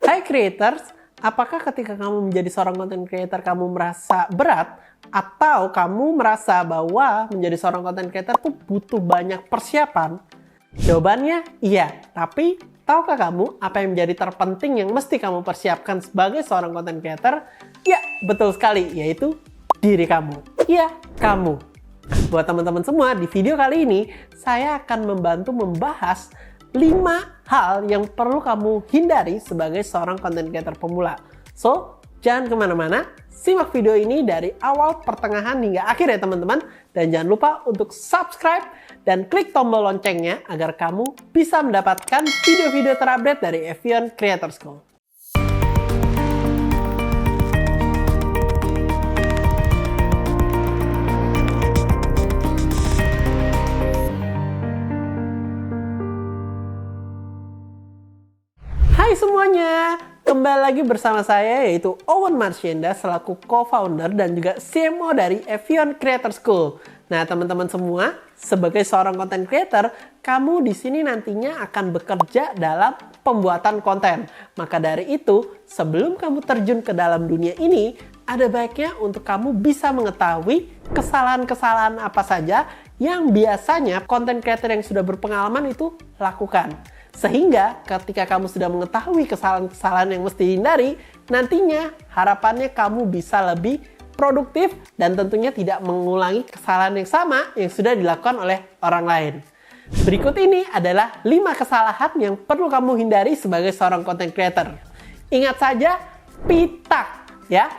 Hai creators, apakah ketika kamu menjadi seorang content creator kamu merasa berat atau kamu merasa bahwa menjadi seorang content creator tuh butuh banyak persiapan? Jawabannya iya, tapi tahukah kamu apa yang menjadi terpenting yang mesti kamu persiapkan sebagai seorang content creator? Ya, betul sekali, yaitu diri kamu. Iya, kamu. Buat teman-teman semua, di video kali ini saya akan membantu membahas 5 hal yang perlu kamu hindari sebagai seorang content creator pemula. So, jangan kemana-mana, simak video ini dari awal, pertengahan, hingga akhir ya teman-teman. Dan jangan lupa untuk subscribe dan klik tombol loncengnya agar kamu bisa mendapatkan video-video terupdate dari Evian Creator School. Hai semuanya, kembali lagi bersama saya yaitu Owen Marsyenda selaku co-founder dan juga CMO dari Evian Creator School. Nah teman-teman semua, sebagai seorang content creator, kamu di sini nantinya akan bekerja dalam pembuatan konten. Maka dari itu, sebelum kamu terjun ke dalam dunia ini, ada baiknya untuk kamu bisa mengetahui kesalahan-kesalahan apa saja yang biasanya content creator yang sudah berpengalaman itu lakukan. Sehingga ketika kamu sudah mengetahui kesalahan-kesalahan yang mesti dihindari, nantinya harapannya kamu bisa lebih produktif dan tentunya tidak mengulangi kesalahan yang sama yang sudah dilakukan oleh orang lain. Berikut ini adalah 5 kesalahan yang perlu kamu hindari sebagai seorang content creator. Ingat saja, PITAK ya.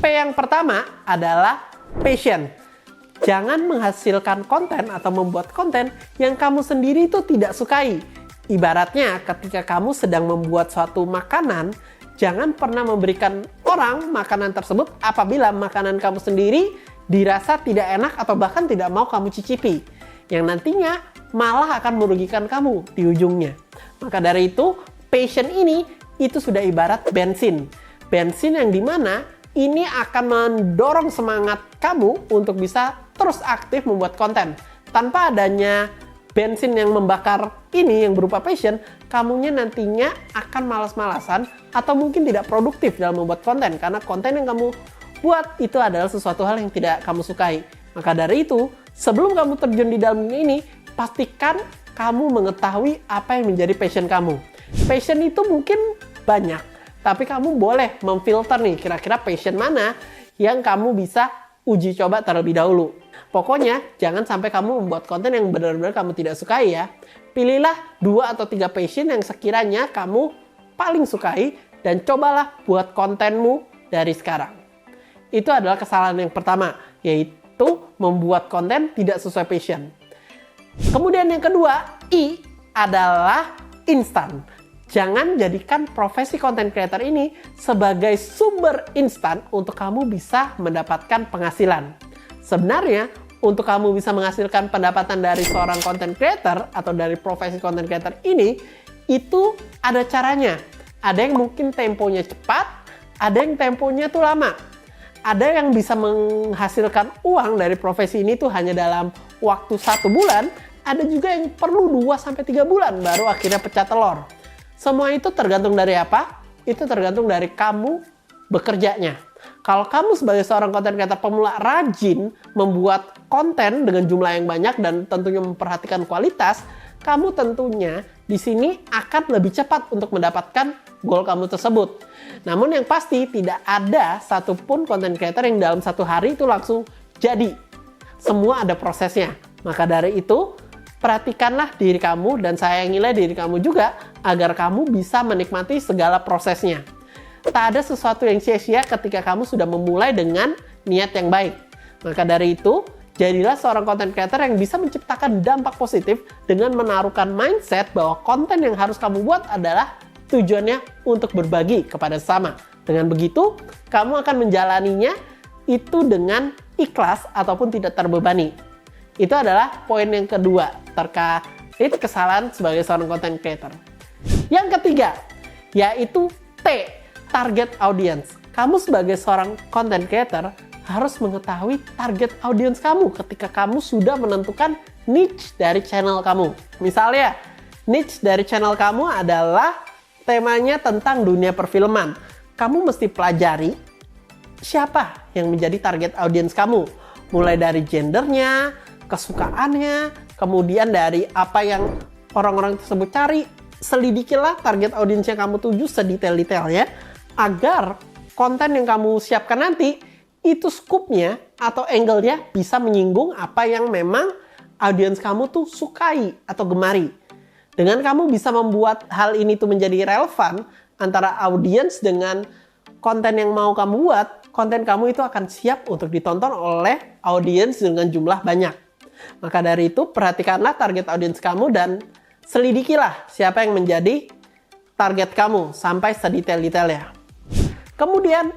P yang pertama adalah passion. Jangan menghasilkan konten atau membuat konten yang kamu sendiri itu tidak sukai. Ibaratnya ketika kamu sedang membuat suatu makanan, jangan pernah memberikan orang makanan tersebut apabila makanan kamu sendiri dirasa tidak enak atau bahkan tidak mau kamu cicipi. Yang nantinya malah akan merugikan kamu di ujungnya. Maka dari itu, passion ini itu sudah ibarat bensin. Bensin yang dimana ini akan mendorong semangat kamu untuk bisa terus aktif membuat konten. Tanpa adanya bensin yang membakar ini yang berupa passion, kamunya nantinya akan malas-malasan atau mungkin tidak produktif dalam membuat konten karena konten yang kamu buat itu adalah sesuatu hal yang tidak kamu sukai. Maka dari itu, sebelum kamu terjun di dalam ini, pastikan kamu mengetahui apa yang menjadi passion kamu. Passion itu mungkin banyak, tapi kamu boleh memfilter nih kira-kira passion mana yang kamu bisa uji coba terlebih dahulu. Pokoknya jangan sampai kamu membuat konten yang benar-benar kamu tidak sukai ya. Pilihlah 2 atau 3 passion yang sekiranya kamu paling sukai dan cobalah buat kontenmu dari sekarang. Itu adalah kesalahan yang pertama, yaitu membuat konten tidak sesuai passion. Kemudian yang kedua, I adalah instan. Jangan jadikan profesi content creator ini sebagai sumber instan untuk kamu bisa mendapatkan penghasilan. Sebenarnya, untuk kamu bisa menghasilkan pendapatan dari seorang content creator atau dari profesi content creator ini, itu ada caranya. Ada yang mungkin temponya cepat, ada yang temponya tuh lama. Ada yang bisa menghasilkan uang dari profesi ini tuh hanya dalam waktu 1 bulan, ada juga yang perlu 2-3 bulan baru akhirnya pecah telur. Semua itu tergantung dari apa? Itu tergantung dari kamu bekerjanya. Kalau kamu sebagai seorang content creator pemula rajin membuat konten dengan jumlah yang banyak dan tentunya memperhatikan kualitas, kamu tentunya di sini akan lebih cepat untuk mendapatkan goal kamu tersebut. Namun yang pasti tidak ada satupun content creator yang dalam 1 hari itu langsung jadi. Semua ada prosesnya. Maka dari itu, perhatikanlah diri kamu dan sayangilah diri kamu juga agar kamu bisa menikmati segala prosesnya. Tak ada sesuatu yang sia-sia ketika kamu sudah memulai dengan niat yang baik. Maka dari itu, jadilah seorang content creator yang bisa menciptakan dampak positif dengan menaruhkan mindset bahwa konten yang harus kamu buat adalah tujuannya untuk berbagi kepada sesama. Dengan begitu, kamu akan menjalaninya itu dengan ikhlas ataupun tidak terbebani. Itu adalah poin yang kedua terkait kesalahan sebagai seorang content creator. Yang ketiga, yaitu T, target audience. Kamu sebagai seorang content creator harus mengetahui target audience kamu ketika kamu sudah menentukan niche dari channel kamu. Misalnya, niche dari channel kamu adalah temanya tentang dunia perfilman. Kamu mesti pelajari siapa yang menjadi target audiens kamu. Mulai dari gendernya, kesukaannya, kemudian dari apa yang orang-orang tersebut cari. Selidikilah target audiens yang kamu tuju sedetail-detailnya agar konten yang kamu siapkan nanti itu skupnya atau angle-nya bisa menyinggung apa yang memang audiens kamu tuh sukai atau gemari. Dengan kamu bisa membuat hal ini tuh menjadi relevan antara audiens dengan konten yang mau kamu buat, konten kamu itu akan siap untuk ditonton oleh audiens dengan jumlah banyak. Maka dari itu perhatikanlah target audiens kamu dan selidikilah siapa yang menjadi target kamu sampai sedetail-detailnya. Kemudian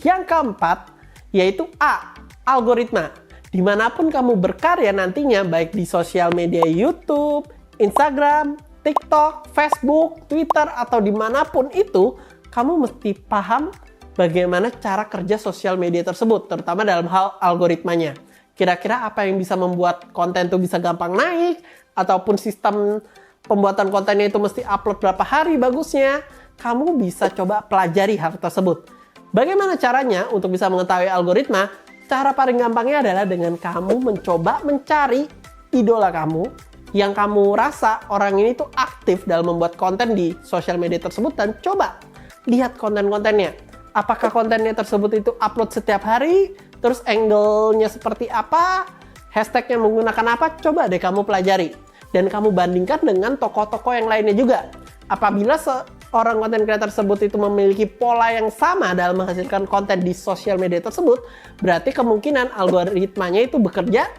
yang keempat yaitu A, algoritma. Dimanapun kamu berkarya nantinya, baik di sosial media YouTube, Instagram, TikTok, Facebook, Twitter, atau dimanapun itu, kamu mesti paham bagaimana cara kerja sosial media tersebut, terutama dalam hal algoritmanya. Kira-kira apa yang bisa membuat konten itu bisa gampang naik, ataupun sistem pembuatan kontennya itu mesti upload berapa hari bagusnya. Kamu bisa coba pelajari hal tersebut. Bagaimana caranya untuk bisa mengetahui algoritma? Cara paling gampangnya adalah dengan kamu mencoba mencari idola kamu yang kamu rasa orang ini tuh aktif dalam membuat konten di sosial media tersebut dan coba lihat konten-kontennya. Apakah kontennya tersebut itu upload setiap hari? Terus angle-nya seperti apa? Hashtag-nya menggunakan apa? Coba deh kamu pelajari. Dan kamu bandingkan dengan tokoh-tokoh yang lainnya juga. Apabila seorang konten creator tersebut itu memiliki pola yang sama dalam menghasilkan konten di sosial media tersebut, berarti kemungkinan algoritmanya itu bekerja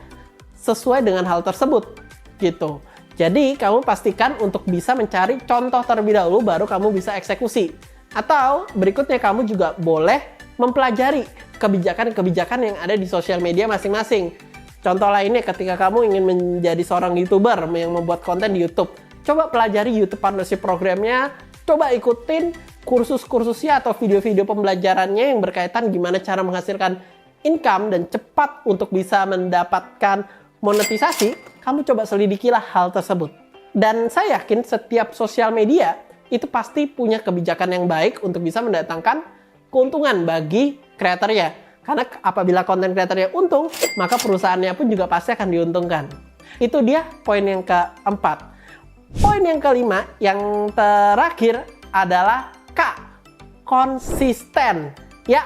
sesuai dengan hal tersebut. Gitu. Jadi kamu pastikan untuk bisa mencari contoh terlebih dahulu baru kamu bisa eksekusi. Atau berikutnya kamu juga boleh mempelajari kebijakan-kebijakan yang ada di sosial media masing-masing. Contoh lainnya ketika kamu ingin menjadi seorang YouTuber yang membuat konten di YouTube. Coba pelajari YouTube Partnership Programnya, coba ikutin kursus-kursusnya atau video-video pembelajarannya yang berkaitan gimana cara menghasilkan income dan cepat untuk bisa mendapatkan monetisasi. Kamu coba selidikilah hal tersebut. Dan saya yakin setiap sosial media itu pasti punya kebijakan yang baik untuk bisa mendatangkan keuntungan bagi kreatornya. Karena apabila konten kreatornya untung, maka perusahaannya pun juga pasti akan diuntungkan. Itu dia poin yang keempat. Poin yang kelima, yang terakhir adalah K, konsisten. Ya,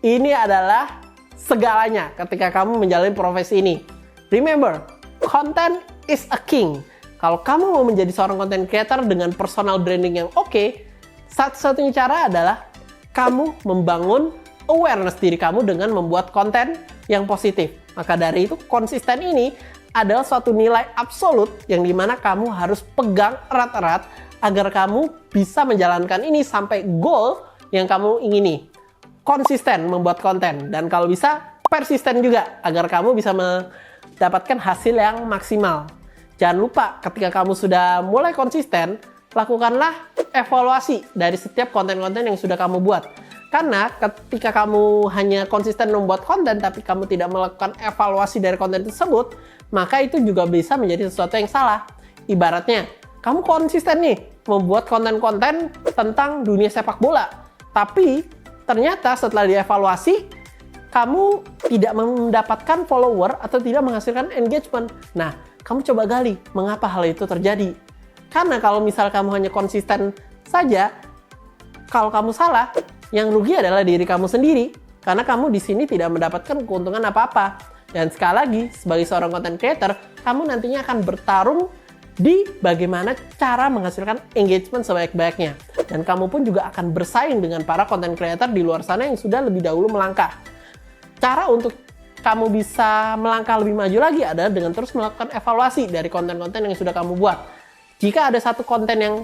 ini adalah segalanya ketika kamu menjalani profesi ini. Remember, content is a king. Kalau kamu mau menjadi seorang content creator dengan personal branding yang oke, satu-satunya cara adalah kamu membangun awareness diri kamu dengan membuat konten yang positif. Maka dari itu, konsisten ini adalah suatu nilai absolut yang dimana kamu harus pegang erat-erat agar kamu bisa menjalankan ini sampai goal yang kamu ingini. Konsisten membuat konten dan kalau bisa persisten juga agar kamu bisa mendapatkan hasil yang maksimal. Jangan lupa ketika kamu sudah mulai konsisten, lakukanlah evaluasi dari setiap konten-konten yang sudah kamu buat. Karena ketika kamu hanya konsisten membuat konten tapi kamu tidak melakukan evaluasi dari konten tersebut, maka itu juga bisa menjadi sesuatu yang salah. Ibaratnya, kamu konsisten nih membuat konten-konten tentang dunia sepak bola. Tapi ternyata setelah dievaluasi, kamu tidak mendapatkan follower atau tidak menghasilkan engagement. Nah, kamu coba gali mengapa hal itu terjadi. Karena kalau misal kamu hanya konsisten saja, kalau kamu salah, yang rugi adalah diri kamu sendiri. Karena kamu di sini tidak mendapatkan keuntungan apa-apa. Dan sekali lagi, sebagai seorang content creator, kamu nantinya akan bertarung di bagaimana cara menghasilkan engagement sebaik-baiknya. Dan kamu pun juga akan bersaing dengan para content creator di luar sana yang sudah lebih dahulu melangkah. Cara untuk kamu bisa melangkah lebih maju lagi adalah dengan terus melakukan evaluasi dari konten-konten yang sudah kamu buat. Jika ada satu konten yang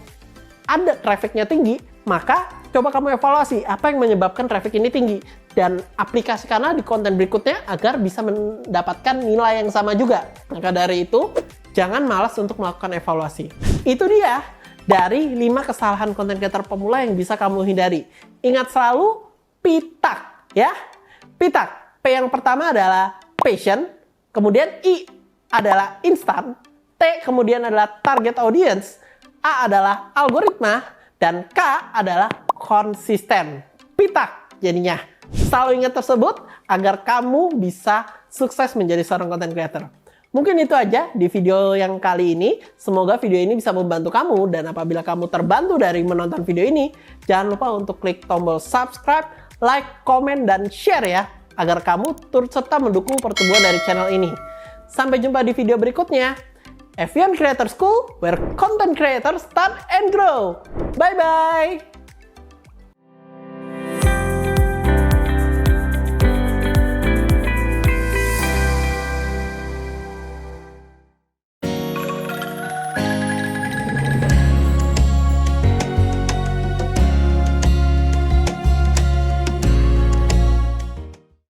ada trafficnya tinggi, maka coba kamu evaluasi apa yang menyebabkan traffic ini tinggi dan aplikasikanlah di konten berikutnya agar bisa mendapatkan nilai yang sama juga. Maka dari itu, jangan malas untuk melakukan evaluasi. Itu dia dari 5 kesalahan konten creator pemula yang bisa kamu hindari. Ingat selalu pitak ya. Pitak. P yang pertama adalah passion, kemudian I adalah instan, T kemudian adalah target audience, A adalah algoritma, Dan K adalah konsisten. Pitak jadinya. Selalu ingat tersebut agar kamu bisa sukses menjadi seorang content creator. Mungkin itu aja di video yang kali ini. Semoga video ini bisa membantu kamu. Dan apabila kamu terbantu dari menonton video ini, jangan lupa untuk klik tombol subscribe, like, komen, dan share ya. Agar kamu turut serta mendukung pertumbuhan dari channel ini. Sampai jumpa di video berikutnya. Evian Creator School, where content creators start and grow. Bye-bye.